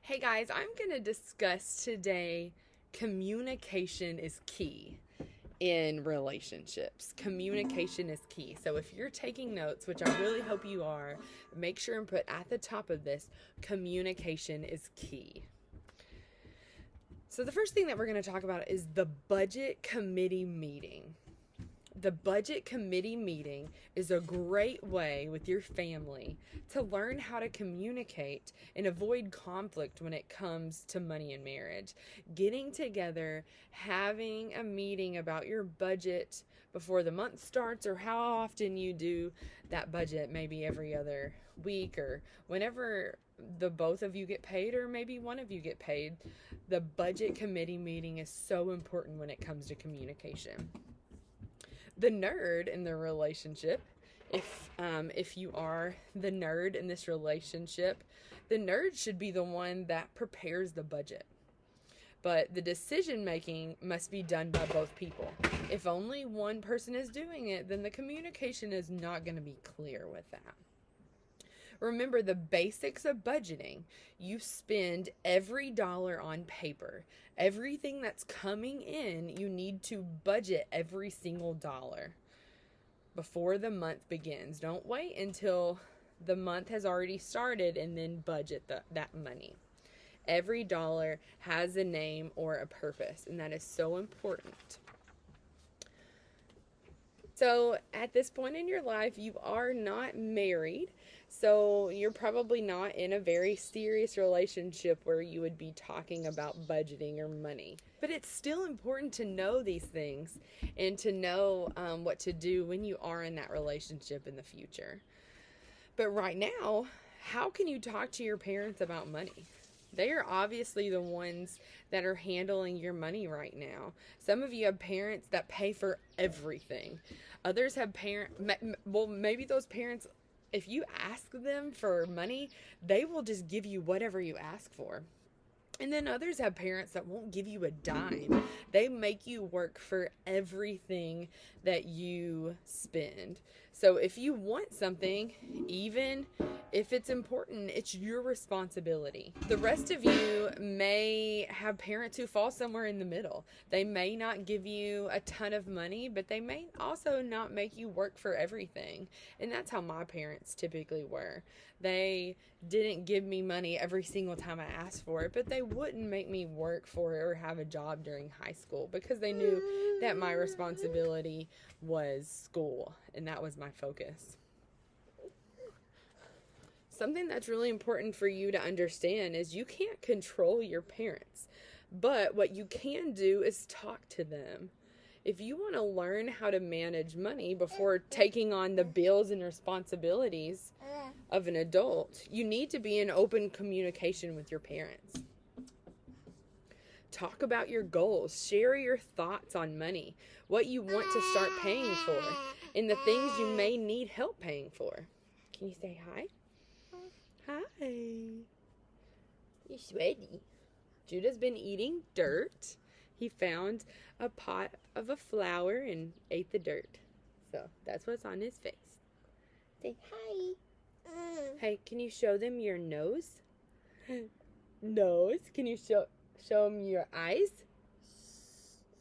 Hey guys, I'm going to discuss today communication is key in relationships. Communication is key. So if you're taking notes, which I really hope you are, make sure and put at the top of this, communication is key. So the first thing that we're going to talk about is the budget committee meeting. The budget committee meeting is a great way with your family to learn how to communicate and avoid conflict when it comes to money and marriage. Getting together, having a meeting about your budget before the month starts, or how often you do that budget, maybe every other week or whenever the both of you get paid, or maybe one of you get paid. The budget committee meeting is so important when it comes to communication. The nerd in the relationship, if you are the nerd in this relationship, the nerd should be the one that prepares the budget. But the decision making must be done by both people. If only one person is doing it, then the communication is not going to be clear with that. Remember the basics of budgeting. You spend every dollar on paper. Everything that's coming in, you need to budget every single dollar before the month begins. Don't wait until the month has already started and then budget that money. Every dollar has a name or a purpose, and that is so important. So at this point in your life, you are not married, so you're probably not in a very serious relationship where you would be talking about budgeting or money. But it's still important to know these things and to know what to do when you are in that relationship in the future. But right now, how can you talk to your parents about money? They are obviously the ones that are handling your money right now. Some of you have parents that pay for everything. Others have maybe those parents, if you ask them for money, they will just give you whatever you ask for. And then others have parents that won't give you a dime. They make you work for everything that you spend. So if you want something, even if it's important, it's your responsibility. The rest of you may have parents who fall somewhere in the middle. They may not give you a ton of money, but they may also not make you work for everything. And that's how my parents typically were. They didn't give me money every single time I asked for it, but they wouldn't make me work for it or have a job during high school because they knew that my responsibility was school and that was my focus. Something that's really important for you to understand is you can't control your parents, but what you can do is talk to them. If you want to learn how to manage money before taking on the bills and responsibilities of an adult, you need to be in open communication with your parents. Talk about your goals. Share your thoughts on money, what you want to start paying for, and the things you may need help paying for. Can you say hi? Hi. You're sweaty. Judah's been eating dirt. He found a pot of a flower and ate the dirt. So that's what's on his face. Say hi. Hey, can you show them your nose? Nose. Can you show them your eyes?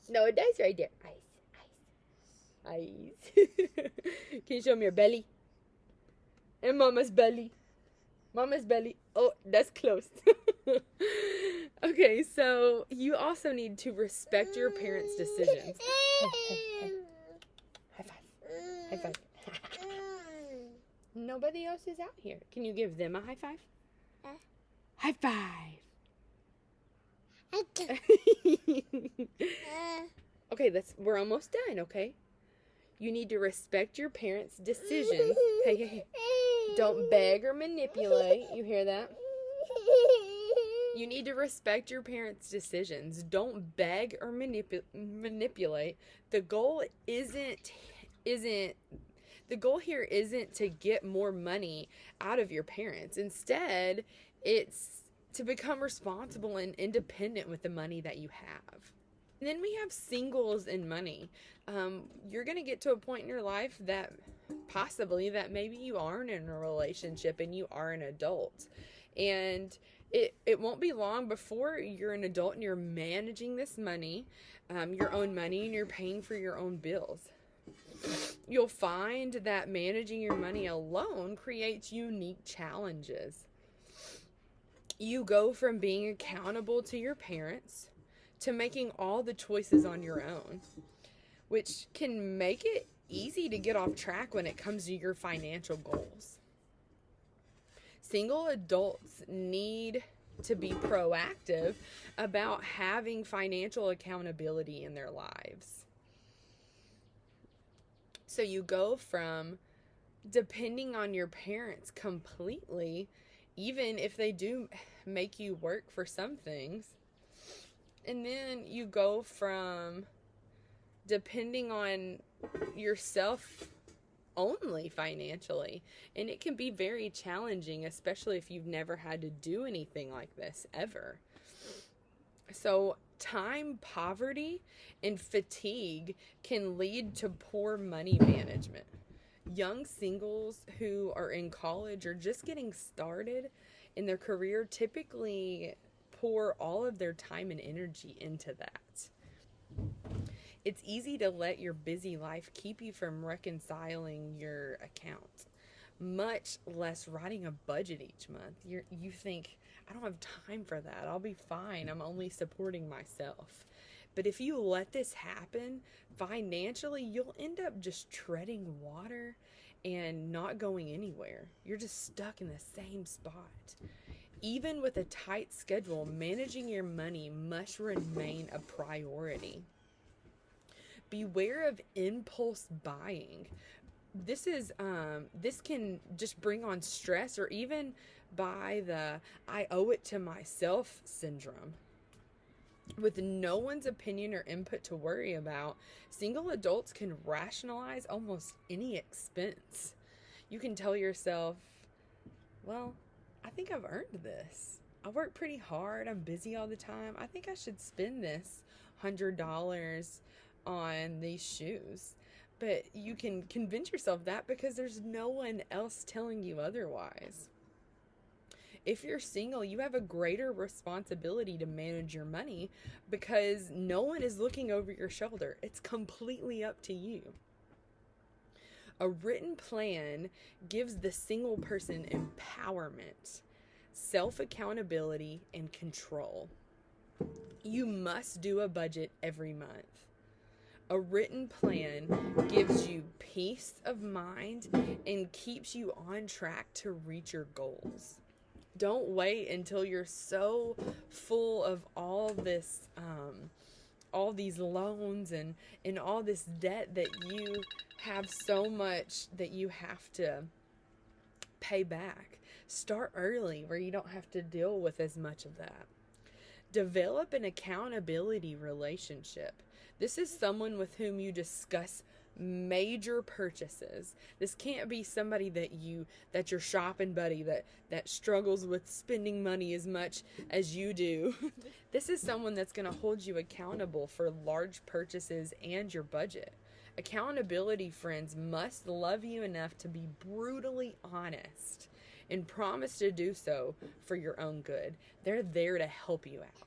No, it does right there. Eyes. Can you show them your belly? And Mama's belly. Mama's belly. Oh, that's close. Okay, so you also need to respect your parents' decisions. Hey. High five. High five. Nobody else is out here. Can you give them a high five? High five. Okay, we're almost done, okay? You need to respect your parents' decisions. Hey. Don't beg or manipulate. You hear that? You need to respect your parents' decisions. Don't beg or manipulate. The goal here isn't to get more money out of your parents. Instead, it's to become responsible and independent with the money that you have. And then we have singles and money. You're going to get to a point in your life that maybe you aren't in a relationship and you are an adult. And It won't be long before you're an adult and you're managing this money, your own money, and you're paying for your own bills. You'll find that managing your money alone creates unique challenges. You go from being accountable to your parents to making all the choices on your own, which can make it easy to get off track when it comes to your financial goals. Single adults need to be proactive about having financial accountability in their lives. So you go from depending on your parents completely, even if they do make you work for some things, and then you go from depending on yourself only financially, and it can be very challenging, especially if you've never had to do anything like this ever. So time poverty and fatigue can lead to poor money management. Young singles who are in college or just getting started in their career typically pour all of their time and energy into that. It's easy to let your busy life keep you from reconciling your account, much less writing a budget each month. You think, I don't have time for that. I'll be fine. I'm only supporting myself. But if you let this happen financially, you'll end up just treading water and not going anywhere. You're just stuck in the same spot. Even with a tight schedule, managing your money must remain a priority. Beware of impulse buying. This can just bring on stress, or even by the I owe it to myself syndrome. With no one's opinion or input to worry about, single adults can rationalize almost any expense. You can tell yourself, well, I think I've earned this. I work pretty hard. I'm busy all the time. I think I should spend this $100 on these shoes. But you can convince yourself that because there's no one else telling you otherwise. If you're single, you have a greater responsibility to manage your money because no one is looking over your shoulder. It's completely up to you. A written plan gives the single person empowerment, self-accountability, and control. You must do a budget every month. A written plan gives you peace of mind and keeps you on track to reach your goals. Don't wait until you're so full of all this, all these loans and all this debt that you have so much that you have to pay back. Start early where you don't have to deal with as much of that. Develop an accountability relationship. This is someone with whom you discuss major purchases. This can't be somebody that's your shopping buddy that struggles with spending money as much as you do. This is someone that's going to hold you accountable for large purchases and your budget. Accountability friends must love you enough to be brutally honest and promise to do so for your own good. They're there to help you out.